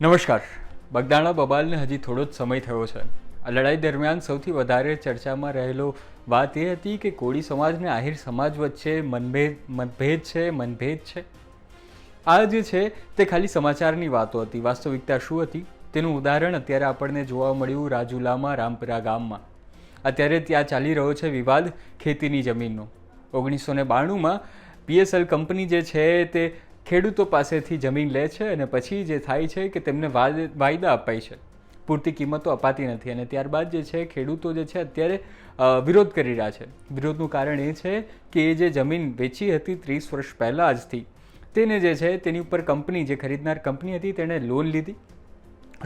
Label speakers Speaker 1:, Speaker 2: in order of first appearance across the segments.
Speaker 1: નમસ્કાર. બગદાણા બબાલને હજી થોડો જ સમય થયો છે. આ લડાઈ દરમિયાન સૌથી વધારે ચર્ચામાં રહેલો વાત એ હતી કે કોળી સમાજ અને આહિર સમાજ વચ્ચે મનભેદ છે. આ જે છે તે ખાલી સમાચારની વાતો હતી. વાસ્તવિકતા શું હતી તેનું ઉદાહરણ અત્યારે આપણને જોવા મળ્યું રાજુલામાં રામપરા ગામમાં. અત્યારે ત્યાં ચાલી રહ્યો છે વિવાદ ખેતીની જમીનનો. 1992માં PSL કંપની જે છે તે ખેડૂતો પાસેથી જમીન લે છે અને પછી જે થાય છે કે તેમને વાયદા અપાય છે, પૂરતી કિંમતો અપાતી નથી અને ત્યારબાદ જે છે ખેડૂતો જે છે અત્યારે વિરોધ કરી રહ્યા છે. વિરોધનું કારણ એ છે કે એ જે જમીન વેચી હતી 30 વર્ષ પહેલાં આજથી, તેને જે છે તેની ઉપર કંપની, જે ખરીદનાર કંપની હતી, તેણે લોન લીધી.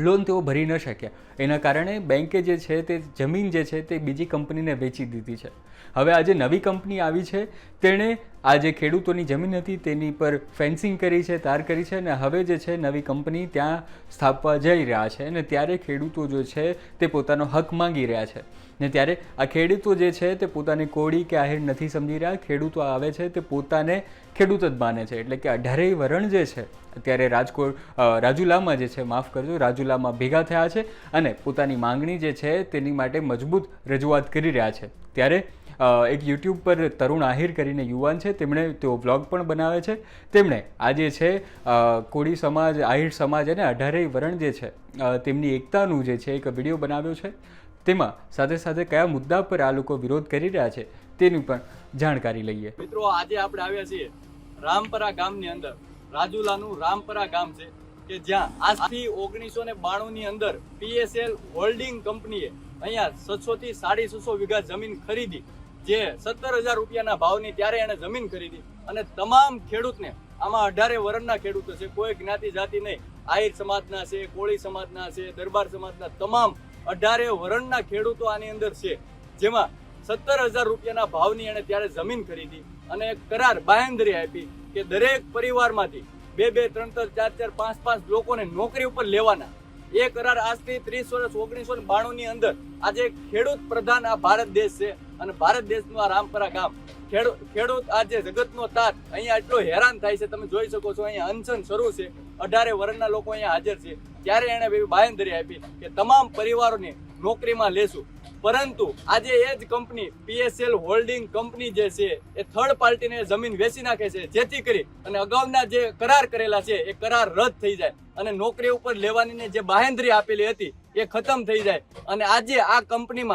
Speaker 1: લોન તેઓ ભરી ન શક્યા. એના કારણે બેન્કે જે છે તે જમીન જે છે તે બીજી કંપનીને વેચી દીધી છે. હવે આ જે નવી કંપની આવી છે તેણે આ જે ખેડૂતોની જમીન હતી તેની પર ફેન્સિંગ કરી છે, તાર કરી છે અને હવે જે છે નવી કંપની ત્યાં સ્થાપવા જઈ રહ્યા છે અને ત્યારે ખેડૂતો જે છે તે પોતાનો હક માંગી રહ્યા છે. ને ત્યારે આ ખેડૂતો જે છે તે પોતાને કોળી કે આહિર નથી સમજી રહ્યા. ખેડૂતો આવે છે તે પોતાને ખેડૂત જ માને છે. એટલે કે 18 વરણ જે છે અત્યારે રાજુલામાં જે છે, માફ કરજો, રાજુલામાં ભેગા થયા છે અને પોતાની માંગણી જે છે તેની માટે મજબૂત રજૂઆત કરી રહ્યા છે. ત્યારે એક યુટ્યુબ પર તરુણ આહિર કરીને યુવાન છે, તેઓ વ્લોગ પણ બનાવે છે. તેમણે આ જે છે કોળી સમાજ, આહિર સમાજ અને 18 વરણ જે છે તેમની એકતાનું જે છે એક વિડીયો બનાવ્યો છે. તેમાં સાથે સાથે કયા મુદ્દા પર આ લોકો વિરોધ કરી રહ્યા છે તેની પણ જાણકારી લઈએ.
Speaker 2: મિત્રો, આજે આપણે આવ્યા છીએ રામપરા ગામની અંદર. રાજુલાનું રામપરા ગામ છે કે જ્યાં આજથી 1992 ની અંદર PSL હોલ્ડિંગ કંપનીએ અહીંયા 600 થી 650 વીઘા જમીન ખરીદી, જે 17,000 રૂપિયાના ભાવની ત્યારે એને જમીન ખરીદી અને તમામ ખેડૂતને, આમાં 18 વરણના ખેડૂતો છે, કોઈ જ્ઞાતિ જાતિ નહીં, આહિર સમાજના છે, કોળી સમાજના છે, દરબાર સમાજના, તમામ 18 વરણના ખેડૂતો આની અંદર છે. જેમાં 17,000 રૂપિયાના ભાવની એને ત્યારે જમીન ખરીદી અને કરાર બાંહેધરી આપી કે દરેક પરિવારમાંથી 2-2, 3-3, 4-4, 5-5 લોકોને નોકરી ઉપર લેવાના. એ કરાર આજથી 30 વર્ષ 1992 ની અંદર આજે ખેડૂત પ્રધાન આ ભારત દેશ છે અને ભારત દેશનું આ રામપરા ગામ. ખેડૂત આજે જગતનો તાત અહીંયા એટલો હેરાન થાય છે, તમે જોઈ શકો છો. અહીંયા અનશન શરૂ છે, 18 વર્ષના લોકો અહીંયા હાજર છે. ત્યારે એને બાંહેધરી આપી કે તમામ પરિવારોને નોકરીમાં લેશું. પરંતુ આજે એ જ કંપની PSL હોલ્ડિંગ કંપની જે છે એ થર્ડ પાર્ટીને જમીન વેચી નાખે છે, જેથી કરી અને અગાઉના જે કરાર કરેલા છે એ કરાર રદ થઈ જાય અને નોકરી ઉપર લેવાની જે બાંહેધરી આપેલી હતી એ ખતમ થઈ જાય. અને આજે આ કંપની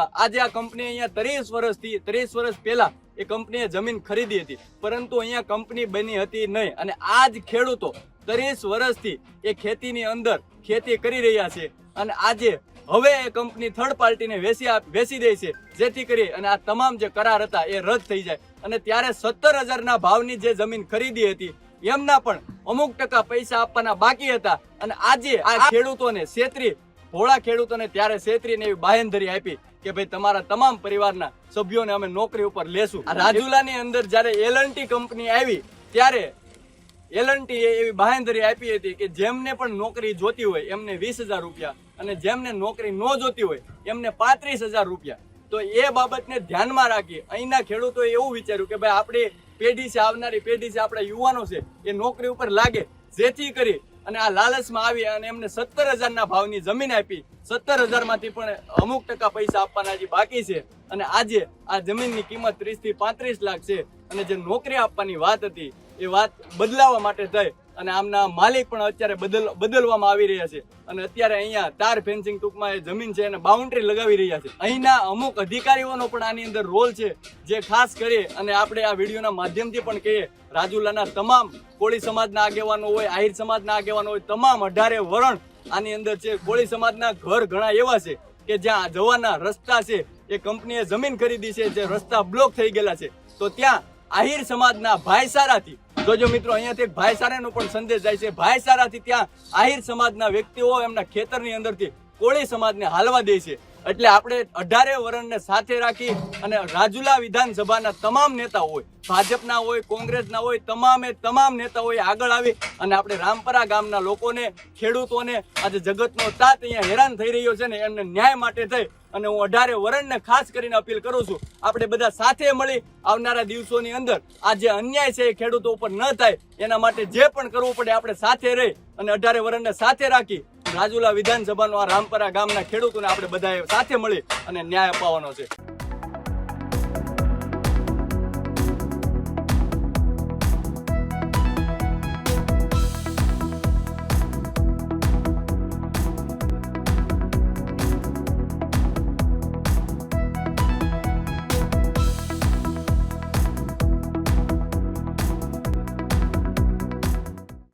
Speaker 2: અહીંયા 30 વર્ષ પહેલા એ કંપનીએ જમીન ખરીદી હતી, પરંતુ અહીંયા કંપની બની હતી નહીં. અને આ જ ખેડૂતો 30 વર્ષથી એ ખેતીની અંદર ખેતી કરી રહ્યા છે અને આજે હવે એ કંપની થર્ડ પાર્ટીને વેચી દે છે, જેથી કરી અને આ તમામ જે કરાર હતા એ રદ થઈ જાય. અને ત્યારે 17,000 ભાવની જે જમીન ખરીદી હતી એમના પણ અમુક ટકા પૈસા આપવાના બાકી હતા. અને આજે આ ખેડૂતોને ભોળા ખેડૂતોને ત્યારે છેતરીને એવી બાંહેધરી આપી કે ભાઈ તમારા તમામ પરિવારના સભ્યોને અમે નોકરી ઉપર લેશું. રાજુલાની અંદર જયારે L&T કંપની આવી ત્યારે L&T એવી બાંહેધરી આપી હતી કે જેમને પણ નોકરી જોતી હોય એમને 20,000 રૂપિયા અને જેમને નોકરી ન જોતી હોય એમને 35,000 રૂપિયા. તો એ બાબતને ધ્યાનમાં રાખી અહીંના ખેડૂતોએ એવું વિચાર્યું કે ભાઈ આપણી પેઢી છે, આવનારી પેઢી છે, આપણા યુવાનો છે, એ નોકરી ઉપર લાગે, જેથી કરી અને આ લાલચમાં આવી અને એમને 17,000 ભાવની જમીન આપી. 17,000 માંથી પણ અમુક ટકા પૈસા આપવાના હજી બાકી છે. અને આજે આ જમીનની કિંમત 30 થી 35 લાખ છે અને જે નોકરી આપવાની વાત હતી એ વાત બદલાવા માટે થઈ અને આમના માલિક પણ અત્યારે બદલવામાં આવી રહ્યા છે. અને અત્યારે અહીંયા તાર ફેન્સિંગ, ટૂંકમાં એ જમીન છે એને બાઉન્ડ્રી લગાવી રહ્યા છે. અહીંના અમુક અધિકારીઓનો પણ આની અંદર રોલ છે, જે ખાસ કરી અને આપણે આ વિડીયોના માધ્યમથી પણ કહીએ, રાજુલાના તમામ કોળી સમાજના આગેવાનો હોય, આહિર સમાજના આગેવાનો હોય, તમામ 18 વરણ આની અંદર છે. કોળી સમાજના ઘર ઘણા એવા છે કે જ્યાં જવાના રસ્તા છે એ કંપનીએ જમીન ખરીદી છે, જે રસ્તા બ્લોક થઈ ગયેલા છે. તો ત્યાં આહિર સમાજના ભાઈચારાથી, જોજો મિત્રો, અહીંયાથી એક ભાઈચારાનો પણ સંદેશ જાય છે. ભાઈચારાથી ત્યાં આહિર સમાજના વ્યક્તિઓ એમના ખેતરની અંદરથી કોળી સમાજને હાલવા દે છે. એટલે આપણે 18 વરણને સાથે રાખી અને રાજુલા વિધાનસભાના તમામ નેતા હોય, ભાજપના હોય, કોંગ્રેસના હોય, તમામ નેતાઓએ આગળ આવી અને આપણે રામપરા ગામના લોકોને, ખેડૂતોને, આજે જગતનો તાત અહીંયા હેરાન થઈ રહ્યો છે ને એમને ન્યાય માટે થઈ અને હું 18 વરણને ખાસ કરીને અપીલ કરું છું, આપણે બધા સાથે મળી આવનારા દિવસોની અંદર આ જે અન્યાય છે એ ખેડૂતો ઉપર ન થાય એના માટે જે પણ કરવું પડે આપણે સાથે રહી અને 18 વરણને સાથે રાખી રાજુલા વિધાનસભાનો આ રામપરા ગામના ખેડૂતોને આપણે બધાએ સાથે મળી અને ન્યાય અપાવવાનો છે.